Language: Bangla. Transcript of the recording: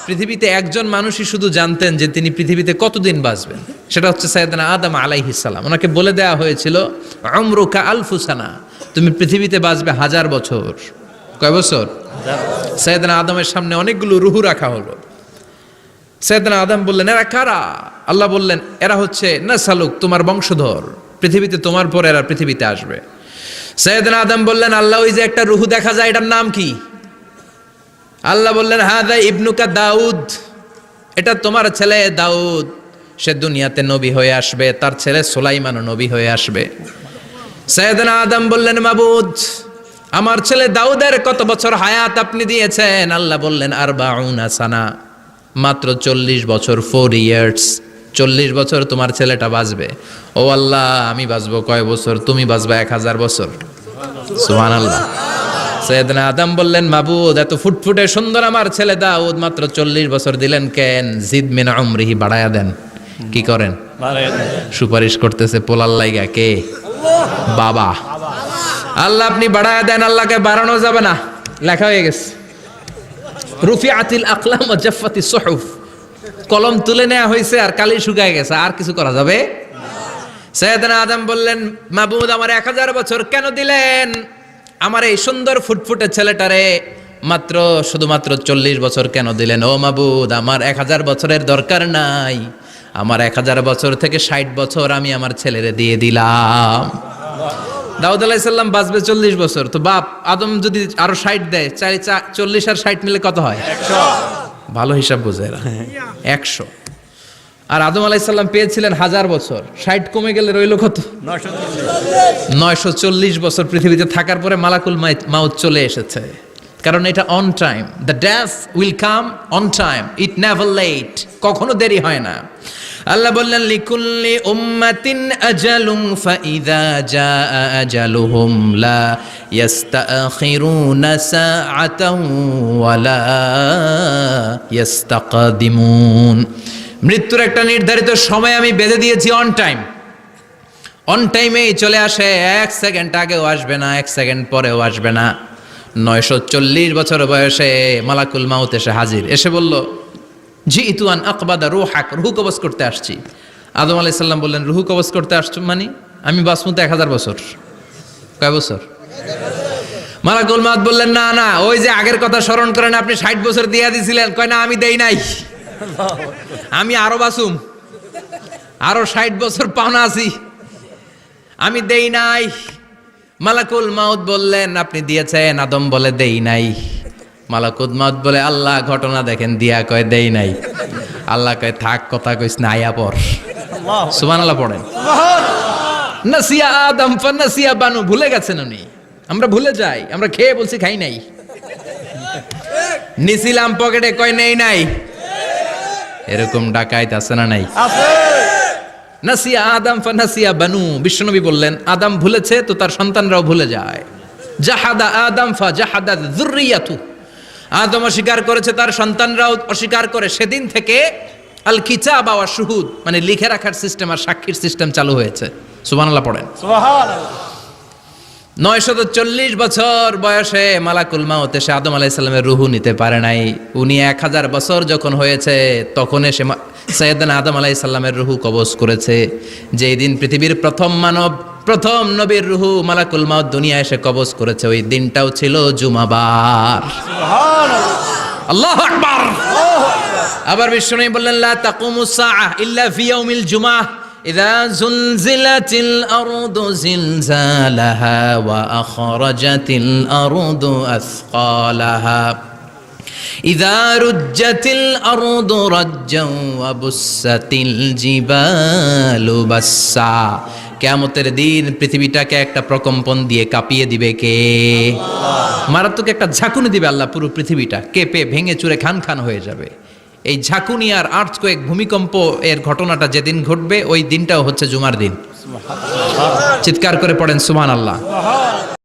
পৃথিবীতে একজন মানুষই শুধু জানতেন যে তিনি পৃথিবীতে কতদিন বাঁচবেন, সেটা হচ্ছে সাইয়েদনা আদম আলাইহিস সালাম। ওনাকে বলে দেওয়া হয়েছিল উমরুকা আলফু সানা, তুমি পৃথিবীতে বাঁচবে 1000 বছর। কয় বছর? সাইয়েদনা আদমের সামনে অনেকগুলো রুহু রাখা হলো। সাইয়েদনা আদম বললেন, এরা কারা? আল্লাহ বললেন, এরা হচ্ছে নাসালুক, তোমার বংশধর, পৃথিবীতে তোমার পর এরা পৃথিবীতে আসবে। সাইয়েদনা আদম বললেন, আল্লাহ ওই যে একটা রুহু দেখা যায়, এটার নাম কি? আল্লাহ বললেন, হাদা ইবনুকা দাউদ, এটা তোমার ছেলে দাউদ, সে দুনিয়াতে নবী হয়ে আসবে, তার ছেলে সুলাইমানও নবী হয়ে আসবে। সাইয়েদনা আদম বললেন, মাবুদ, আমার ছেলে দাউদের কত বছর হায়াত আপনি দিয়েছেন? আল্লাহ বললেন, 40 সানা, মাত্র 40 বছর, 4 ইয়ার্স, 40 বছর তোমার ছেলেটা বাঁচবে। ও আল্লাহ, আমি বাঁচবো কয় বছর? তুমি বাঁচবা 1000 বছর। সুবহানাল্লাহ। সাইয়েদনা আদম বললেন, মাবুদ, এত ফুটফুটে সুন্দর আমার ছেলে দাউদ, মাত্র 40 বছর দিলেন কেন? জিদ মিন উমরিহি, বাড়ায়া দেন। কি করেন? সুপারিশ করতেছে পোলার লাইগা। কে? বাবা। আল্লাহ আপনি বাড়ায়া দেন। আল্লাহকে বাড়ানো যাবে না, লেখা হয়ে গেছে। রুফিআতিল আকলাম ওয়া জাফফাতিস সুহুফ, কলম তুলে নেওয়া হয়েছে আর কালি শুকায় গেছে, আর কিছু করা যাবে? সাইয়েদনা আদম বললেন, মাবুদ, আমার 1000 বছর কেন দিলেন? আমার এই সুন্দর ফুটফুটে ছেলেটারে মাত্র শুধুমাত্র 40 বছর কেন দিলেন? ও মাবুদ, আমার 1000 বছরের দরকার নাই, আমার 1000 বছর থেকে 60 বছর আমি আমার ছেলেরে দিয়ে দিলাম। দাউদ আলাইহিস সালাম বাঁচবে 40 বছর, তো বাপ আদম যদি আরো 60 দেয়, 40 আর 60 মিলে কত হয়? 100। ভালো হিসাব বোঝে এরা, 100। আর আদম আলাইহিস সালাম পেয়েছিলেন 1000 বছর, 60 কমে গেলে রইল কত? 940 বছর পৃথিবীতে থাকার পরে মালাকুল মাউত চলে এসেছে। কারণ এটা on time, the death will come on time, it never late, কখনো দেরি হয় না। আল্লাহ বললেন, লিকুল্লি উম্মাতিন আজালুন ফাইযা জাআ আজালুহুম লা ইস্তাখিরুনা সাআতান ওয়ালা ইস্তাকদিমুন। মৃত্যুর একটা নির্ধারিত সময় আমি বেঁধে দিয়েছি, অন টাইম, অন টাইমেই চলে আসে, 1 সেকেন্ড আগেও আসবে না, 1 সেকেন্ড পরেও আসবে না। 940 বছর বয়সে মালাকুল মাউত এসে হাজির, এসে বলল, জিইতু আন আকবাদা রূহাক, রূহ কবজ করতে আসছি। আদম আলাইহিস সালাম বললেন, রূহ কবজ করতে আসছো মানে? আমি বাঁচবো তো 1000 বছর। কয় বছর? মালাকুল মাউত বললেন, না না, ওই যে আগের কথা স্মরণ করেন, আপনি 60 বছর দিয়ে দিয়েছিলেন। কয় না, আমি দেই নাই, আমি আরো বাঁচুম, আরো 60 বছর পাওনা আছি, আমি দেই নাই। মালাকুল মাউত বললেন, আপনি দিয়েছেন? আদম বলে, দেই নাই। মালাকুল মাউত বলে, আল্লাহ ঘটনা দেখেন, দিয়া কয় দেই নাই। আল্লাহ কয়, থাক, কথা কইস না, আয়া পর। সুবহানাল্লাহ পড়েন। নাসিয়া আদম ফানাসিয়া বানু, ভুলে গেছেন উনি। আমরা ভুলে যাই, আমরা খেয়ে বলছি খাই নাই, নিছিলাম পকেটে, কয় নেই নাই। এরকম ডাকাইত আছে না নাই? নাসিয়া আদম ফানাসিয়া বানু, বিশ্বনবী বললেন, আদম ভুলেছে তো তার সন্তানরাও ভুলে যায়। জাহাদা আদম ফা জাহাদা যুররিয়াতু, আদম অস্বীকার করেছে, তার সন্তানরাও অস্বীকার করে। সেদিন থেকে আল কিতাব ওয়া শুহুদ, মানে লিখে রাখার সিস্টেম আর সাক্ষীর সিস্টেম চালু হয়েছে। সুবহানাল্লাহ পড়েন। সুবহানাল্লাহ। 940 বছর বয়সে মালাকুল মাউত এসে আদম আলাইহিস সালামের রূহ নিতে পারে নাই। উনি 1000 বছর যখন হয়েছে তখন এসে সাইয়েদনা আদম আলাইহিস সালামের রূহ কবজ করেছে। যেই দিন পৃথিবীর প্রথম মানব, প্রথম নবীর রূহ মালাকুল মাউত দুনিয়া এসে কবজ করেছে, ওই দিনটাও ছিল জুমাবার। সুবহানাল্লাহ। আল্লাহু আকবার। আবার বিশ্বনবী বললেন, লা তাকুমুস সাআহ ইল্লা ফি ইয়াউমিল জুমআহ ইযা যুলজিলাতিল আরদু জিলজালাহা ওয়া আখরাজাতিল আরদু আসকালাহা ইযা রুজ্জাতিল আরদু রাজ্জান ওয়া বুসাতিল জিবালু বাসসা। কিয়ামতের দিন পৃথিবীটাকে একটা প্রকম্পন দিয়ে কাঁপিয়ে দিবে কে? আল্লাহ। মারাত্মক একটা ঝাঁকুনি দিবে আল্লাহ, পুরো পৃথিবীটা কেঁপে ভেঙে চুরে খান খান হয়ে যাবে। এই ঝাঁকুনি আর আর্থকোয়েক, ভূমিকম্প এর ঘটনাটা যেদিন ঘটবে ওই দিনটাও হচ্ছে জুমার দিন। চিৎকার করে পড়েন সুবহানাল্লাহ।